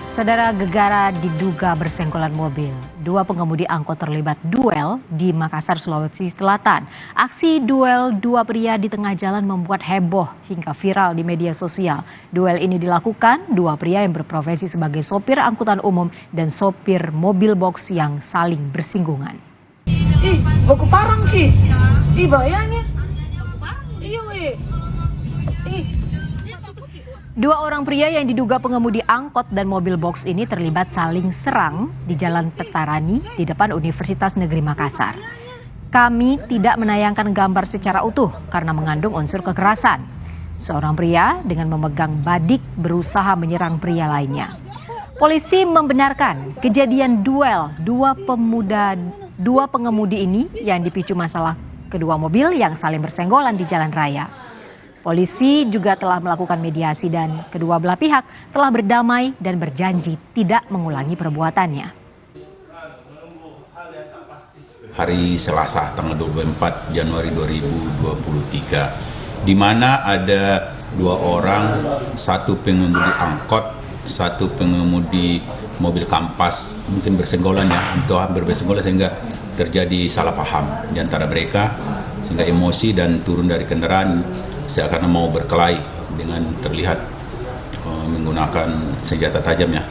Saudara, gegara diduga bersenggolan mobil. Dua pengemudi angkot terlibat duel di Makassar, Sulawesi Selatan. Aksi duel dua pria di tengah jalan membuat heboh hingga viral di media sosial. Duel ini dilakukan dua pria yang berprofesi sebagai sopir angkutan umum dan sopir mobil box yang saling bersinggungan. Ih, baku parang ki. Ih, bayangnya. Iya, Dua orang pria yang diduga pengemudi angkot dan mobil box ini terlibat saling serang di Jalan Petarani di depan Universitas Negeri Makassar. Kami tidak menayangkan gambar secara utuh karena mengandung unsur kekerasan. Seorang pria dengan memegang badik berusaha menyerang pria lainnya. Polisi membenarkan kejadian duel dua pengemudi ini yang dipicu masalah kedua mobil yang saling bersenggolan di jalan raya. Polisi juga telah melakukan mediasi dan kedua belah pihak telah berdamai dan berjanji tidak mengulangi perbuatannya. Hari Selasa tanggal 24 Januari 2023, di mana ada dua orang, satu pengemudi angkot, satu pengemudi mobil kampas, mungkin bersenggolan ya, untuk hampir bersenggolan sehingga terjadi salah paham di antara mereka, sehingga emosi dan turun dari kendaraan seakan mau berkelahi dengan terlihat menggunakan senjata tajam ya.